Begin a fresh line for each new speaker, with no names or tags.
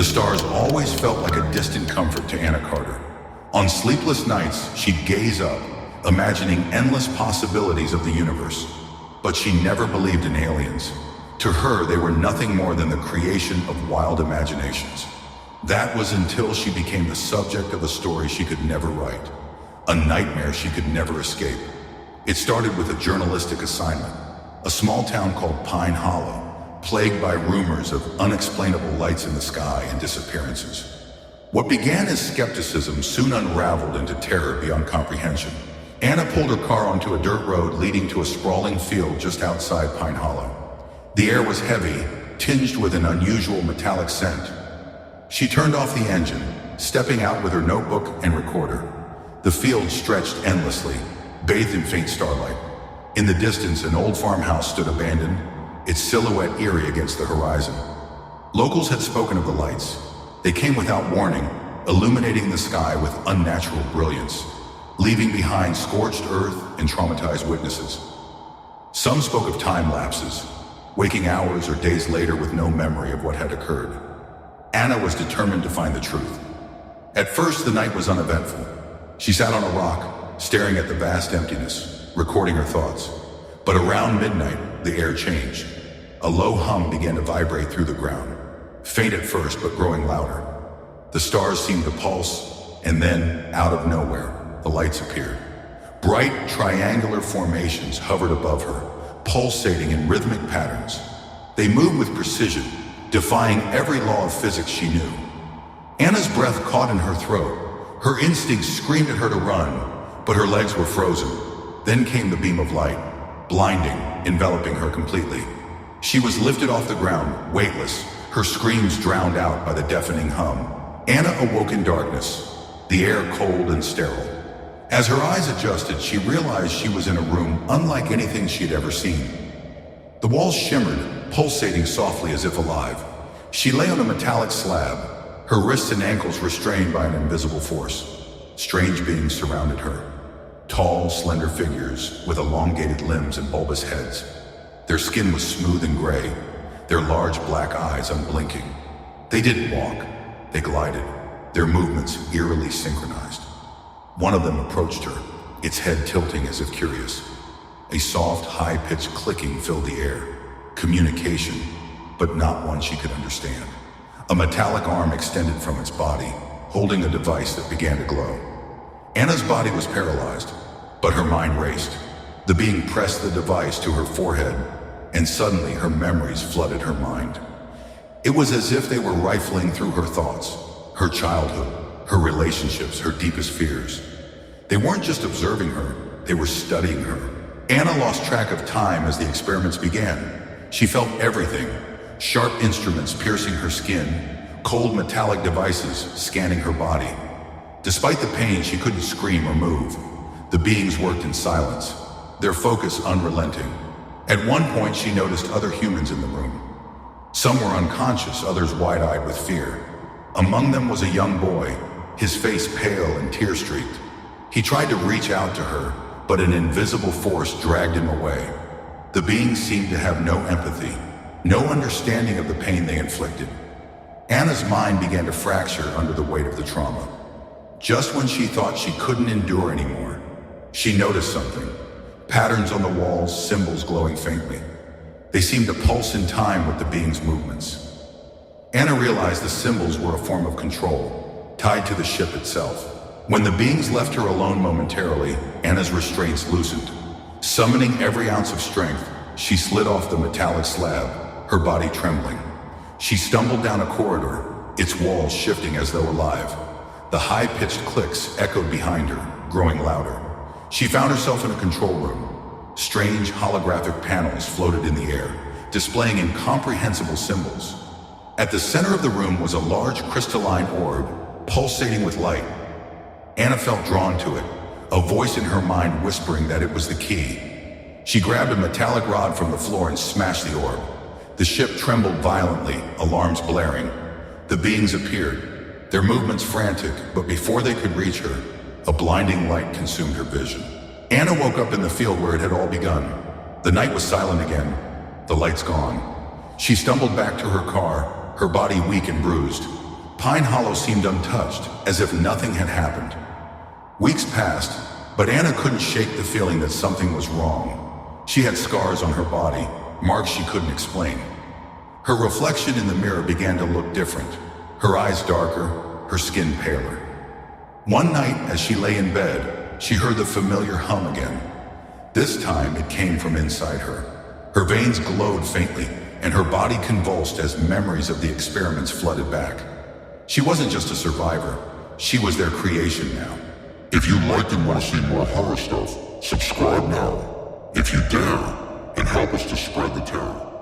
The stars always felt like a distant comfort to Anna Carter. On sleepless nights, she'd gaze up, imagining endless possibilities of the universe. But she never believed in aliens. To her, they were nothing more than the creation of wild imaginations. That was until she became the subject of a story she could never write, a nightmare she could never escape. It started with a journalistic assignment, a small town called Pine Hollow, plagued by rumors of unexplainable lights in the sky and disappearances. What began as skepticism soon unraveled into terror beyond comprehension. Anna pulled her car onto a dirt road leading to a sprawling field just outside Pine Hollow. The air was heavy, tinged with an unusual metallic scent. She turned off the engine, stepping out with her notebook and recorder. The field stretched endlessly, bathed in faint starlight. In the distance, an old farmhouse stood abandoned, its silhouette eerie against the horizon. Locals had spoken of the lights. They came without warning, illuminating the sky with unnatural brilliance, leaving behind scorched earth and traumatized witnesses. Some spoke of time lapses, waking hours or days later with no memory of what had occurred. Anna was determined to find the truth. At first, the night was uneventful. She sat on a rock, staring at the vast emptiness, recording her thoughts. But around midnight, the air changed. A low hum began to vibrate through the ground, faint at first but growing louder. The stars seemed to pulse, and then, out of nowhere, the lights appeared. Bright, triangular formations hovered above her, pulsating in rhythmic patterns. They moved with precision, defying every law of physics she knew. Anna's breath caught in her throat. Her instincts screamed at her to run, but her legs were frozen. Then came the beam of light, blinding, enveloping her completely. She was lifted off the ground, weightless, her screams drowned out by the deafening hum. Anna awoke in darkness, the air cold and sterile. As her eyes adjusted, she realized she was in a room unlike anything she'd ever seen. The walls shimmered, pulsating softly as if alive. She lay on a metallic slab, her wrists and ankles restrained by an invisible force. Strange beings surrounded her. Tall, slender figures with elongated limbs and bulbous heads. Their skin was smooth and gray, their large black eyes unblinking. They didn't walk, they glided, their movements eerily synchronized. One of them approached her, its head tilting as if curious. A soft, high-pitched clicking filled the air. Communication, but not one she could understand. A metallic arm extended from its body, holding a device that began to glow. Anna's body was paralyzed, but her mind raced. The being pressed the device to her forehead, and suddenly her memories flooded her mind. It was as if they were rifling through her thoughts, her childhood, her relationships, her deepest fears. They weren't just observing her, they were studying her. Anna lost track of time as the experiments began. She felt everything, sharp instruments piercing her skin, cold metallic devices scanning her body. Despite the pain, she couldn't scream or move. The beings worked in silence, their focus unrelenting. At one point, she noticed other humans in the room. Some were unconscious, others wide-eyed with fear. Among them was a young boy, his face pale and tear-streaked. He tried to reach out to her, but an invisible force dragged him away. The beings seemed to have no empathy, no understanding of the pain they inflicted. Anna's mind began to fracture under the weight of the trauma. Just when she thought she couldn't endure anymore, she noticed something. Patterns on the walls, symbols glowing faintly. They seemed to pulse in time with the beings' movements. Anna realized the symbols were a form of control, tied to the ship itself. When the beings left her alone momentarily, Anna's restraints loosened. Summoning every ounce of strength, she slid off the metallic slab, her body trembling. She stumbled down a corridor, its walls shifting as though alive. The high-pitched clicks echoed behind her, growing louder. She found herself in a control room. Strange holographic panels floated in the air, displaying incomprehensible symbols. At the center of the room was a large crystalline orb, pulsating with light. Anna felt drawn to it, a voice in her mind whispering that it was the key. She grabbed a metallic rod from the floor and smashed the orb. The ship trembled violently, alarms blaring. The beings appeared, their movements frantic, but before they could reach her, a blinding light consumed her vision. Anna woke up in the field where it had all begun. The night was silent again, the lights gone. She stumbled back to her car, her body weak and bruised. Pine Hollow seemed untouched, as if nothing had happened. Weeks passed, but Anna couldn't shake the feeling that something was wrong. She had scars on her body, marks she couldn't explain. Her reflection in the mirror began to look different, her eyes darker, her skin paler. One night, as she lay in bed, she heard the familiar hum again. This time, it came from inside her. Her veins glowed faintly, and her body convulsed as memories of the experiments flooded back. She wasn't just a survivor, she was their creation now.
If you liked and want to see more horror stuff, subscribe now. If you dare, and help us to spread the terror.